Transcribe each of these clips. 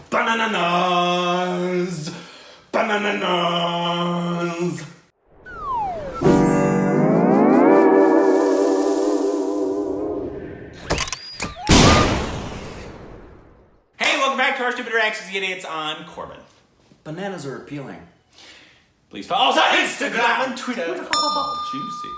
Bananas! Bananas! Hey, welcome back to our Stupid Reactions, Idiots on Corbin. Bananas are appealing. Please follow us on Instagram and Twitter. Juicy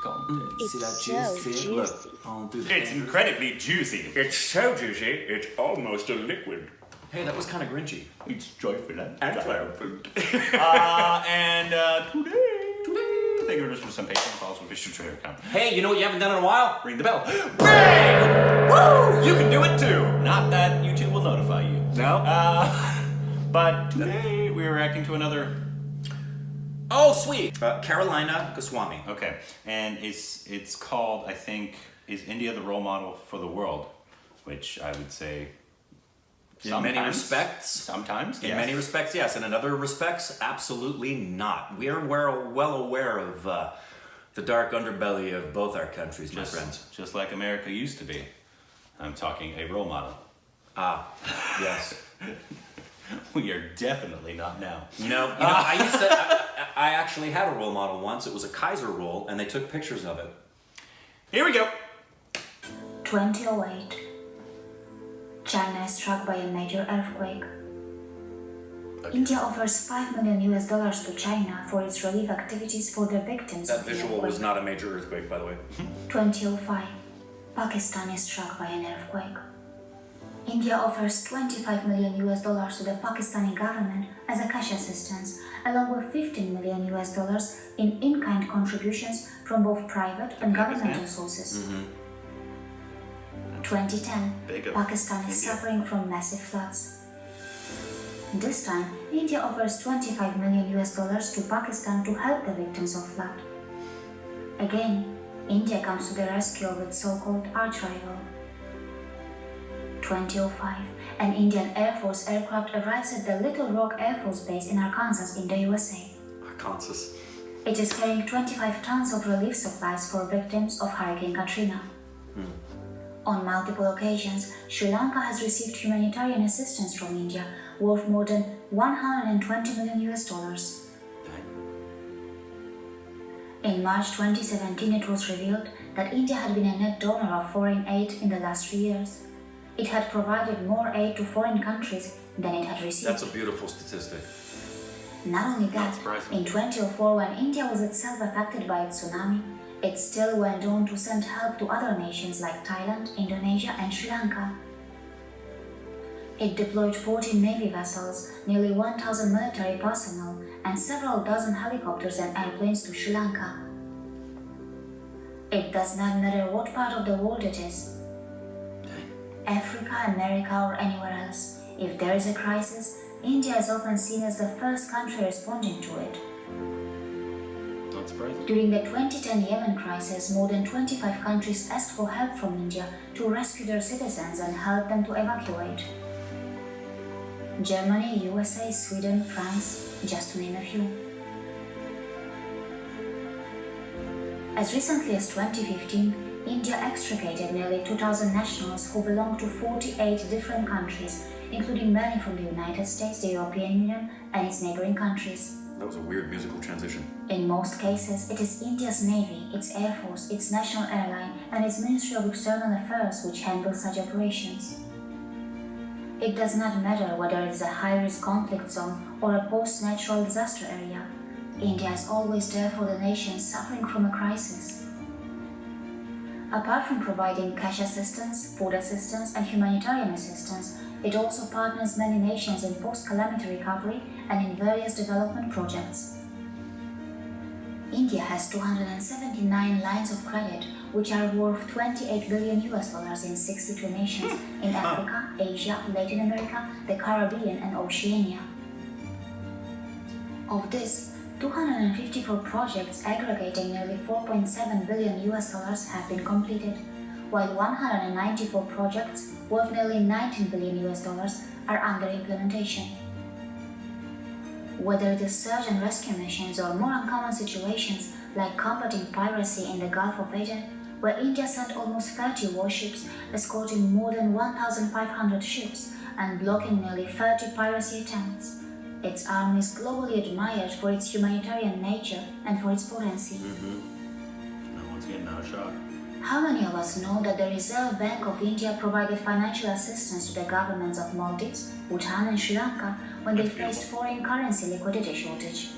content. It's See that so juice? juicy. Look, all through the It's fingers. incredibly juicy. It's so juicy, it's almost a liquid. Hey, that was kind of grinchy. It's joyful and triumphant. today, thank you for some patience. Also, wish you to come. Hey, you know what you haven't done in a while? Ring the bell. Bang! Woo! You can do it too. Not that YouTube will notify you. No? But today we're reacting to another. Oh, sweet. Karolina Goswami. Okay, and it's called, I think, Is India the Role Model for the World? Which I would say. In many respects. Sometimes. In yes. many respects, yes. And in other respects, absolutely not. We are well aware of the dark underbelly of both our countries, my friends. Just like America used to be. I'm talking a role model. Ah, yes. We are definitely not now. No, I used to. I actually had a role model once. It was a Kaiser roll, and they took pictures of it. Here we go. 2008. China is struck by a major earthquake. Okay. India offers $5 million to China for its relief activities for the victims That of the visual earthquake. was not a major earthquake, by the way. 2005. Pakistan is struck by an earthquake. India offers $25 million to the Pakistani government as a cash assistance, along with $15 million in in-kind contributions from both private and governmental sources. 2010. Big of Pakistan is India. suffering from massive floods. This time, India offers $25 million to Pakistan to help the victims of flood. Again, India comes to the rescue of its so-called arch rival. 2005, an Indian Air Force aircraft arrives at the Little Rock Air Force Base in Arkansas in the USA. Arkansas. It is carrying 25 tons of relief supplies for victims of Hurricane Katrina. On multiple occasions, Sri Lanka has received humanitarian assistance from India worth more than $120 million. In March 2017, it was revealed that India had been a net donor of foreign aid in the last 3 years. It had provided more aid to foreign countries than it had received. That's a beautiful statistic. Not only Not that, surprising. in 2004, when India was itself affected by a tsunami, it still went on to send help to other nations like Thailand, Indonesia, and Sri Lanka. It deployed 14 Navy vessels, nearly 1,000 military personnel, and several dozen helicopters and airplanes to Sri Lanka. It does not matter what part of the world it is, Africa, America, or anywhere else. If there is a crisis, India is often seen as the first country responding to it. Not surprising. During the 2010 Yemen crisis, more than 25 countries asked for help from India to rescue their citizens and help them to evacuate. Germany, USA, Sweden, France, just to name a few. As recently as 2015, India extricated nearly 2,000 nationals who belong to 48 different countries, including many from the United States, the European Union, and its neighboring countries. That was a weird musical transition. In most cases, it is India's Navy, its Air Force, its national airline, and its Ministry of External Affairs which handle such operations. It does not matter whether it is a high-risk conflict zone or a post-natural disaster area. India is always there for the nations suffering from a crisis. Apart from providing cash assistance, food assistance, and humanitarian assistance, it also partners many nations in post-calamity recovery and in various development projects. India has 279 lines of credit, which are worth $28 billion in 62 nations in Africa, Asia, Latin America, the Caribbean, and Oceania. Of this, 254 projects aggregating nearly $4.7 billion have been completed, while 194 projects worth nearly $19 billion are under implementation. Whether it is search and rescue missions or more uncommon situations like combating piracy in the Gulf of Aden, where India sent almost 30 warships escorting more than 1,500 ships, and blocking nearly 30 piracy attempts. Its army is globally admired for its humanitarian nature and for its potency. No one's getting out of shock. How many of us know that the Reserve Bank of India provided financial assistance to the governments of Maldives, Bhutan and Sri Lanka when they faced foreign currency liquidity shortage?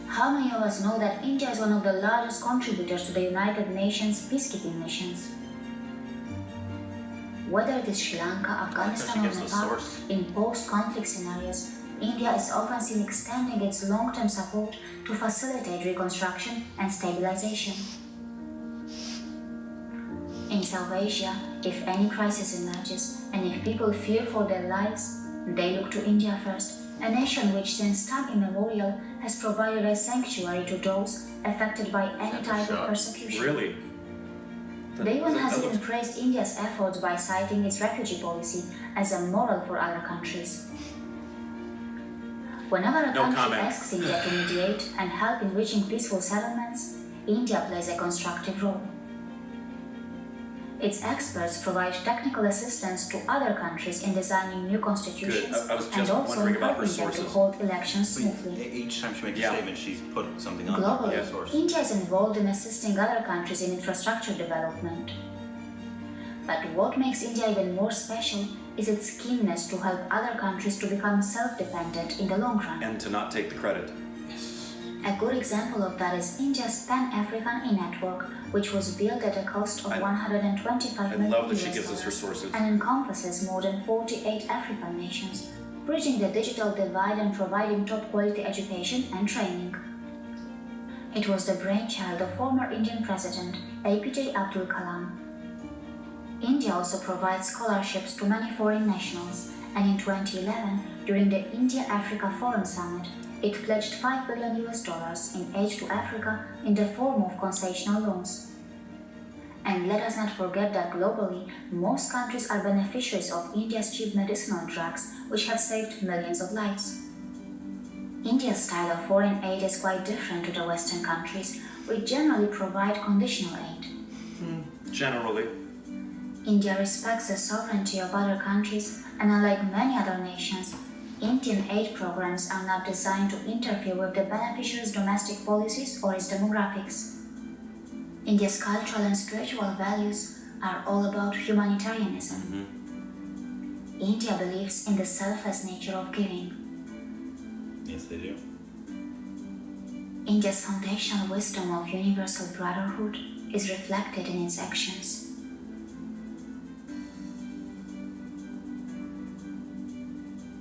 How many of us know that India is one of the largest contributors to the United Nations peacekeeping missions? Whether it is Sri Lanka, Afghanistan or Nepal, in post-conflict scenarios, India is often seen extending its long-term support to facilitate reconstruction and stabilization. In South Asia, if any crisis emerges and if people fear for their lives, they look to India first, a nation which since time immemorial has provided a sanctuary to those affected by any type of persecution. Really? The UN has even praised India's efforts by citing its refugee policy as a model for other countries. Whenever a country asks India to mediate and help in reaching peaceful settlements, India plays a constructive role. Its experts provide technical assistance to other countries in designing new constitutions and also in helping them to hold elections smoothly. Each time she makes a statement, she's put something on Globally, the source. India is involved in assisting other countries in infrastructure development. But what makes India even more special is its keenness to help other countries to become self-dependent in the long run. And to not take the credit. A good example of that is India's Pan-African e-network, which was built at a cost of $125 million and encompasses more than 48 African nations, bridging the digital divide and providing top-quality education and training. It was the brainchild of former Indian President APJ Abdul Kalam. India also provides scholarships to many foreign nationals, and in 2011, during the India-Africa Forum Summit, it pledged $5 billion in aid to Africa in the form of concessional loans. And let us not forget that globally, most countries are beneficiaries of India's cheap medicinal drugs, which have saved millions of lives. India's style of foreign aid is quite different to the Western countries, which generally provide conditional aid. Generally. India respects the sovereignty of other countries, and unlike many other nations, Indian aid programs are not designed to interfere with the beneficiary's domestic policies or its demographics. India's cultural and spiritual values are all about humanitarianism. India believes in the selfless nature of giving. Yes, they do. India's foundational wisdom of universal brotherhood is reflected in its actions.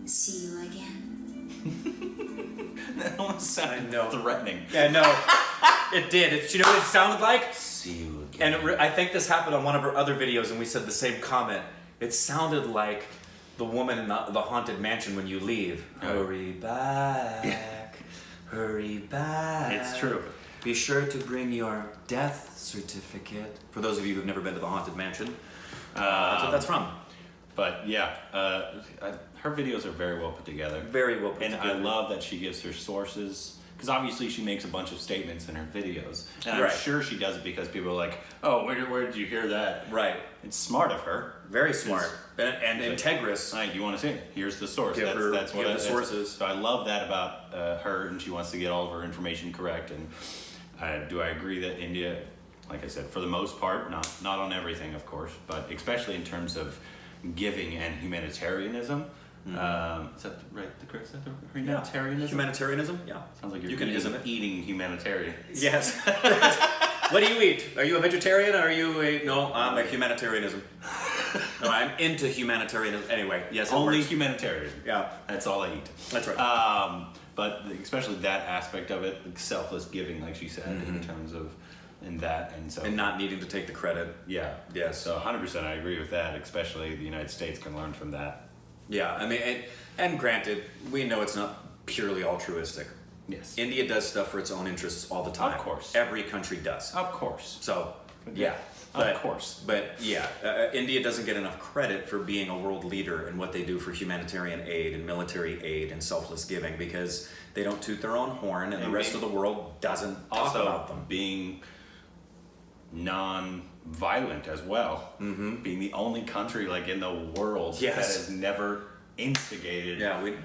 See you again. That almost sounded threatening. Yeah, no, it did. You know what it sounded like? See you again. And I think this happened on one of our other videos, and we said the same comment. It sounded like the woman in the haunted mansion when you leave. Hurry back, hurry back. It's true. Be sure to bring your death certificate. For those of you who've never been to the haunted mansion, that's what that's from. But yeah, her videos are very well put together. Very well put and together. I love that she gives her sources, because obviously she makes a bunch of statements in her videos. And I'm sure she does it because people are like, oh, where did you hear that? Right. It's smart of her. Very smart. And integrous. Like, you want to see it? Here's the source. That's what the source is. So I love that about her, and she wants to get all of her information correct. And do I agree that India, like I said, for the most part, not on everything, of course, but especially in terms of giving and humanitarianism. Is that right? Is that the humanitarianism? Humanitarianism? Yeah. Sounds like you're eating humanitarian. Yes. What do you eat? Are you a vegetarian? Or are you no? I'm a humanitarianism. No, I'm into humanitarianism. Anyway, yes. Only humanitarian. Yeah. That's all I eat. That's right. But especially that aspect of it, like selfless giving, like she said, in terms of and not needing to take the credit. Yeah. Yes. So 100% I agree with that. Especially the United States can learn from that. Yeah, I mean, and granted, we know it's not purely altruistic. Yes. India does stuff for its own interests all the time. Of course. Every country does. Of course. So, yeah. Of course. But yeah, India doesn't get enough credit for being a world leader in what they do for humanitarian aid and military aid and selfless giving, because they don't toot their own horn, and the rest of the world doesn't talk about them. Being violent as well. Being the only country like in the world that has never instigated.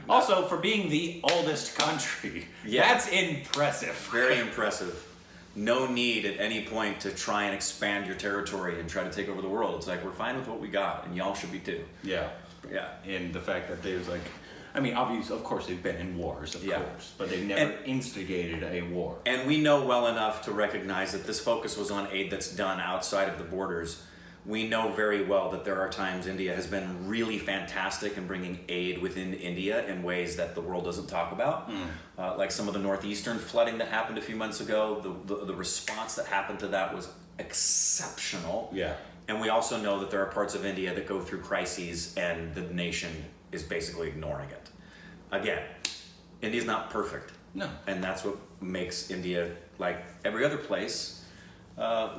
Also, for being the oldest country, that's impressive. Very impressive. No need at any point to try and expand your territory and try to take over the world. It's like, we're fine with what we got, and y'all should be too. Yeah. And the fact that there's like, I mean, obviously, of course, they've been in wars, of course, but they've never instigated a war. And we know well enough to recognize that this focus was on aid that's done outside of the borders. We know very well that there are times India has been really fantastic in bringing aid within India in ways that the world doesn't talk about. Like some of the northeastern flooding that happened a few months ago, the response that happened to that was exceptional. And we also know that there are parts of India that go through crises and the nation is basically ignoring it. Again, India's not perfect. No. And that's what makes India, like every other place,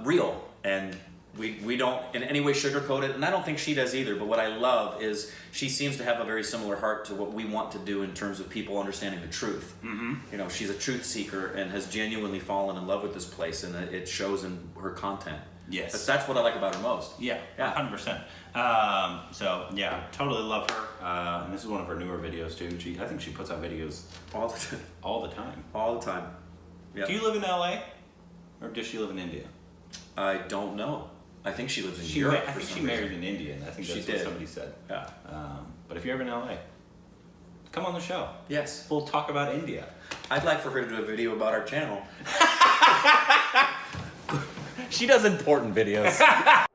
real. And we don't in any way sugarcoat it, and I don't think she does either, but what I love is she seems to have a very similar heart to what we want to do in terms of people understanding the truth. You know, she's a truth seeker and has genuinely fallen in love with this place, and it shows in her content. Yes. But that's what I like about her most. Yeah, 100%. So, yeah, totally love her. And this is one of her newer videos, too. I think she puts out videos All the time. all the time. All the time. Yeah. Do you live in LA? Or does she live in India? I don't know. I think she lives in Europe. I think she married an Indian. I think that's what somebody said. Yeah. But if you're ever in LA, come on the show. Yes. We'll talk about India. I'd like for her to do a video about our channel. She does important videos.